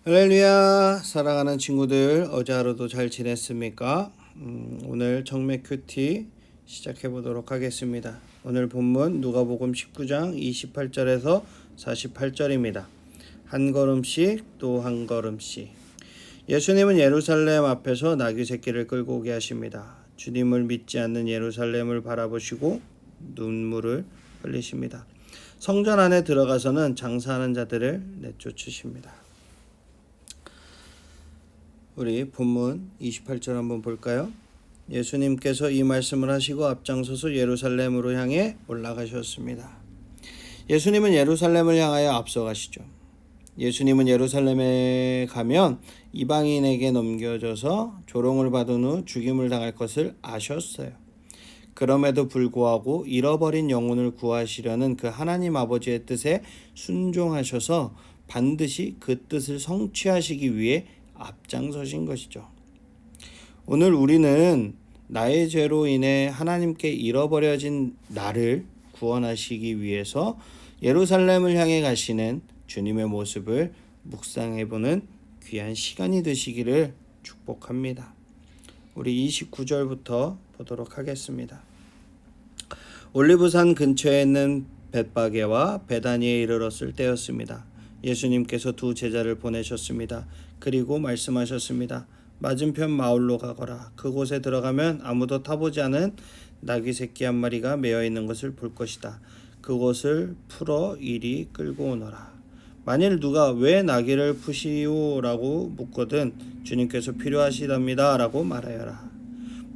할렐루야, 사랑하는 친구들, 어제 하루도 잘 지냈습니까? 오늘 정맥 큐티 시작해 보도록 하겠습니다. 오늘 본문 누가복음 19장 28절에서 48절입니다. 한 걸음씩 또 한 걸음씩. 예수님은 예루살렘 앞에서 나귀 새끼를 끌고 오게 하십니다. 주님을 믿지 않는 예루살렘을 바라보시고 눈물을 흘리십니다. 성전 안에 들어가서는 장사하는 자들을 내쫓으십니다. 우리 본문 28절 한번 볼까요? 예수님께서 이 말씀을 하시고 앞장서서 예루살렘으로 향해 올라가셨습니다. 예수님은 예루살렘을 향하여 앞서가시죠. 예수님은 예루살렘에 가면 이방인에게 넘겨져서 조롱을 받은 후 죽임을 당할 것을 아셨어요. 그럼에도 불구하고 잃어버린 영혼을 구하시려는 그 하나님 아버지의 뜻에 순종하셔서 반드시 그 뜻을 성취하시기 위해 앞장서신 것이죠. 오늘 우리는 나의 죄로 인해 하나님께 잃어버려진 나를 구원하시기 위해서 예루살렘을 향해 가시는 주님의 모습을 묵상해보는 귀한 시간이 되시기를 축복합니다. 우리 29절부터 보도록 하겠습니다. 올리브산 근처에 있는 벳바게와 베다니에 이르렀을 때였습니다. 예수님께서 두 제자를 보내셨습니다. 그리고 말씀하셨습니다. 맞은편 마을로 가거라. 그곳에 들어가면 아무도 타보지 않은 나귀 새끼 한 마리가 매어 있는 것을 볼 것이다. 그것을 풀어 이리 끌고 오너라. 만일 누가 왜 나귀를 푸시오라고 묻거든 주님께서 필요하시답니다 라고 말하여라.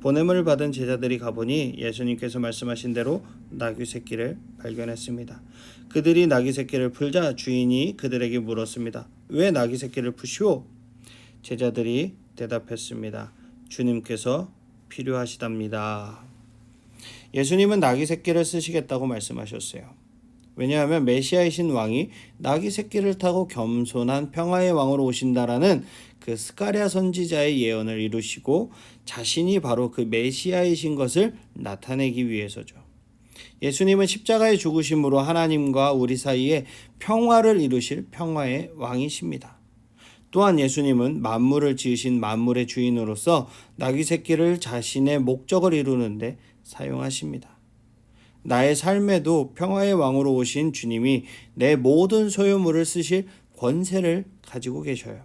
보냄을 받은 제자들이 가보니 예수님께서 말씀하신 대로 나귀 새끼를 발견했습니다. 그들이 나귀 새끼를 풀자 주인이 그들에게 물었습니다. 왜 나귀 새끼를 푸시오? 제자들이 대답했습니다. 주님께서 필요하시답니다. 예수님은 나귀 새끼를 쓰시겠다고 말씀하셨어요. 왜냐하면 메시아이신 왕이 나귀 새끼를 타고 겸손한 평화의 왕으로 오신다라는 그 스가랴 선지자의 예언을 이루시고 자신이 바로 그 메시아이신 것을 나타내기 위해서죠. 예수님은 십자가의 죽으심으로 하나님과 우리 사이에 평화를 이루실 평화의 왕이십니다. 또한 예수님은 만물을 지으신 만물의 주인으로서 나귀 새끼를 자신의 목적을 이루는데 사용하십니다. 나의 삶에도 평화의 왕으로 오신 주님이 내 모든 소유물을 쓰실 권세를 가지고 계셔요.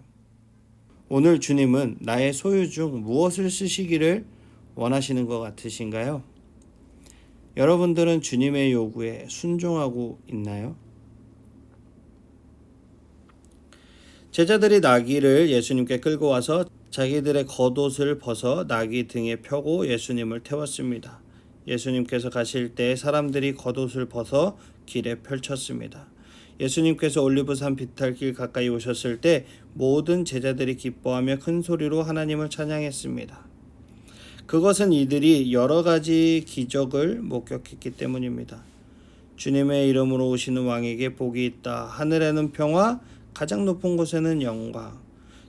오늘 주님은 나의 소유 중 무엇을 쓰시기를 원하시는 것 같으신가요? 여러분들은 주님의 요구에 순종하고 있나요? 제자들이 나귀를 예수님께 끌고 와서 자기들의 겉옷을 벗어 나귀 등에 펴고 예수님을 태웠습니다. 예수님께서 가실 때 사람들이 겉옷을 벗어 길에 펼쳤습니다. 예수님께서 올리브산 비탈길 가까이 오셨을 때 모든 제자들이 기뻐하며 큰 소리로 하나님을 찬양했습니다. 그것은 이들이 여러 가지 기적을 목격했기 때문입니다. 주님의 이름으로 오시는 왕에게 복이 있다. 하늘에는 평화, 가장 높은 곳에는 영광.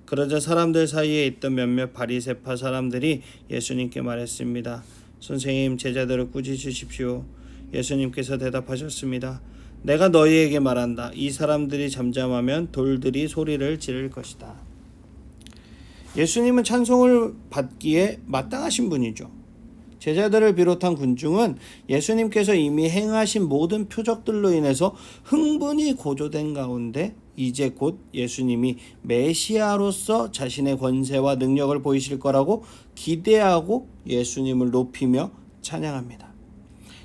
그러자 사람들 사이에 있던 몇몇 바리새파 사람들이 예수님께 말했습니다. 선생님, 제자들을 꾸짖으십시오. 예수님께서 대답하셨습니다. 내가 너희에게 말한다. 이 사람들이 잠잠하면 돌들이 소리를 지를 것이다. 예수님은 찬송을 받기에 마땅하신 분이죠. 제자들을 비롯한 군중은 예수님께서 이미 행하신 모든 표적들로 인해서 흥분이 고조된 가운데 이제 곧 예수님이 메시아로서 자신의 권세와 능력을 보이실 거라고 기대하고 예수님을 높이며 찬양합니다.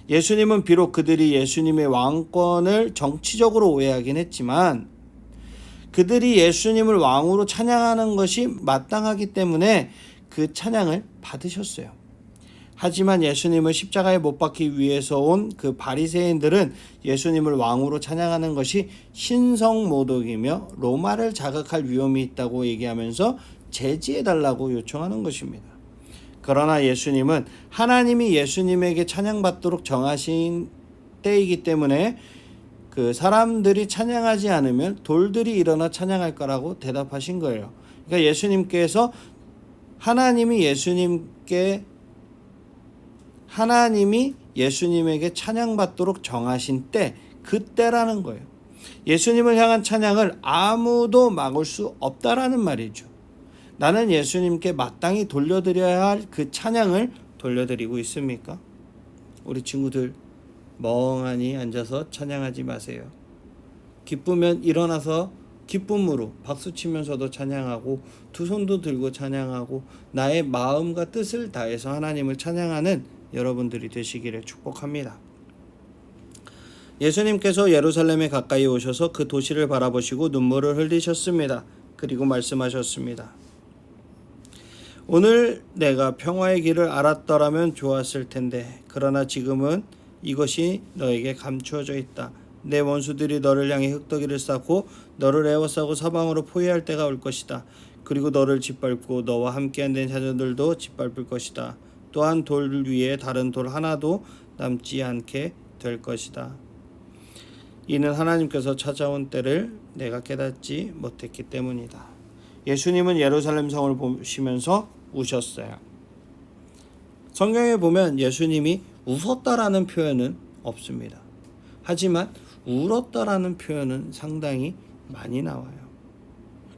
예수님은 비록 그들이 예수님의 왕권을 정치적으로 오해하긴 했지만 그들이 예수님을 왕으로 찬양하는 것이 마땅하기 때문에 그 찬양을 받으셨어요. 하지만 예수님을 십자가에 못 박기 위해서 온 그 바리새인들은 예수님을 왕으로 찬양하는 것이 신성모독이며 로마를 자극할 위험이 있다고 얘기하면서 제지해달라고 요청하는 것입니다. 그러나 예수님은 하나님이 예수님에게 찬양받도록 정하신 때이기 때문에 그 사람들이 찬양하지 않으면 돌들이 일어나 찬양할 거라고 대답하신 거예요. 그러니까 예수님께서 하나님이 예수님에게 찬양받도록 정하신 때, 그때라는 거예요. 예수님을 향한 찬양을 아무도 막을 수 없다라는 말이죠. 나는 예수님께 마땅히 돌려드려야 할 그 찬양을 돌려드리고 있습니까? 우리 친구들 멍하니 앉아서 찬양하지 마세요. 기쁘면 일어나서 기쁨으로 박수치면서도 찬양하고 두 손도 들고 찬양하고 나의 마음과 뜻을 다해서 하나님을 찬양하는 여러분들이 되시기를 축복합니다. 예수님께서 예루살렘에 가까이 오셔서 그 도시를 바라보시고 눈물을 흘리셨습니다. 그리고 말씀하셨습니다. 오늘 내가 평화의 길을 알았더라면 좋았을 텐데 그러나 지금은 이것이 너에게 감추어져 있다. 내 원수들이 너를 향해 흙더기를 쌓고 너를 에워싸고 사방으로 포위할 때가 올 것이다. 그리고 너를 짓밟고 너와 함께한 내 자녀들도 짓밟을 것이다. 또한 돌 위에 다른 돌 하나도 남지 않게 될 것이다. 이는 하나님께서 찾아온 때를 내가 깨닫지 못했기 때문이다. 예수님은 예루살렘 성을 보시면서 우셨어요. 성경에 보면 예수님이 웃었다라는 표현은 없습니다. 하지만 울었다라는 표현은 상당히 많이 나와요.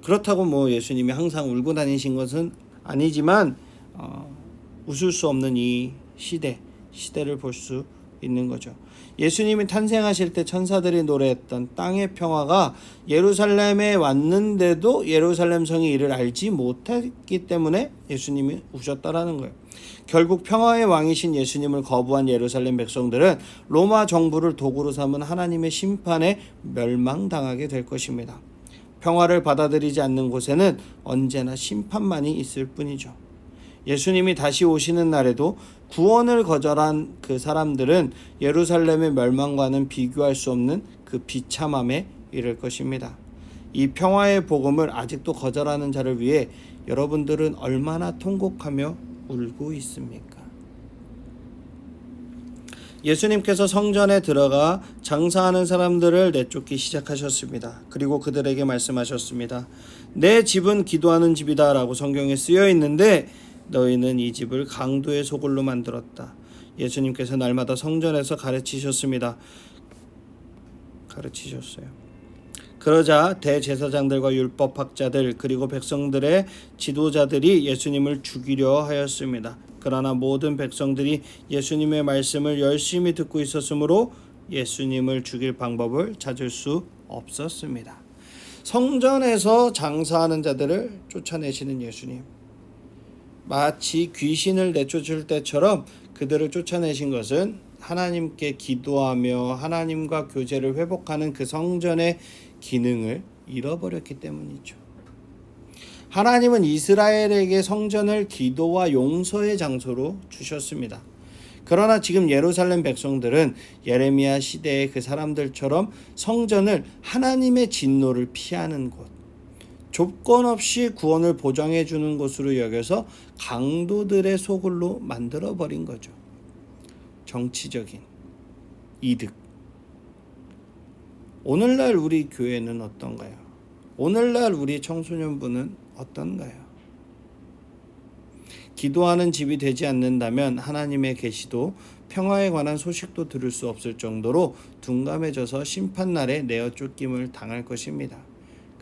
그렇다고 뭐 예수님이 항상 울고 다니신 것은 아니지만 웃을 수 없는 이 시대를 볼 수 있는 거죠. 예수님이 탄생하실 때 천사들이 노래했던 땅의 평화가 예루살렘에 왔는데도 예루살렘 성이 이를 알지 못했기 때문에 예수님이 우셨다라는 거예요. 결국 평화의 왕이신 예수님을 거부한 예루살렘 백성들은 로마 정부를 도구로 삼은 하나님의 심판에 멸망당하게 될 것입니다. 평화를 받아들이지 않는 곳에는 언제나 심판만이 있을 뿐이죠. 예수님이 다시 오시는 날에도 구원을 거절한 그 사람들은 예루살렘의 멸망과는 비교할 수 없는 그 비참함에 이를 것입니다. 이 평화의 복음을 아직도 거절하는 자를 위해 여러분들은 얼마나 통곡하며 울고 있습니까? 예수님께서 성전에 들어가 장사하는 사람들을 내쫓기 시작하셨습니다. 그리고 그들에게 말씀하셨습니다. 내 집은 기도하는 집이다 라고 성경에 쓰여 있는데 너희는 이 집을 강도의 소굴로 만들었다. 예수님께서 날마다 성전에서 가르치셨어요. 그러자 대제사장들과 율법학자들 그리고 백성들의 지도자들이 예수님을 죽이려 하였습니다. 그러나 모든 백성들이 예수님의 말씀을 열심히 듣고 있었으므로 예수님을 죽일 방법을 찾을 수 없었습니다. 성전에서 장사하는 자들을 쫓아내시는 예수님, 마치 귀신을 내쫓을 때처럼 그들을 쫓아내신 것은 하나님께 기도하며 하나님과 교제를 회복하는 그 성전의 기능을 잃어버렸기 때문이죠. 하나님은 이스라엘에게 성전을 기도와 용서의 장소로 주셨습니다. 그러나 지금 예루살렘 백성들은 예레미야 시대의 그 사람들처럼 성전을 하나님의 진노를 피하는 곳, 조건 없이 구원을 보장해 주는 곳으로 여겨서 강도들의 소굴로 만들어버린 거죠. 정치적인 이득. 오늘날 우리 교회는 어떤가요? 오늘날 우리 청소년부는 어떤가요? 기도하는 집이 되지 않는다면 하나님의 계시도 평화에 관한 소식도 들을 수 없을 정도로 둔감해져서 심판날에 내어 쫓김을 당할 것입니다.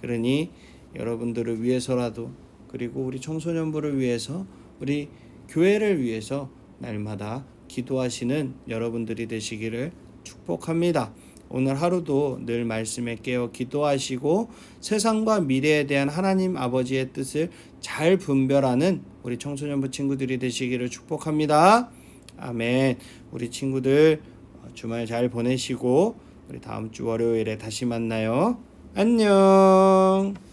그러니 여러분들을 위해서라도, 그리고 우리 청소년부를 위해서, 우리 교회를 위해서 날마다 기도하시는 여러분들이 되시기를 축복합니다. 오늘 하루도 늘 말씀에 깨어 기도하시고 세상과 미래에 대한 하나님 아버지의 뜻을 잘 분별하는 우리 청소년부 친구들이 되시기를 축복합니다. 아멘. 우리 친구들 주말 잘 보내시고 우리 다음 주 월요일에 다시 만나요. 안녕.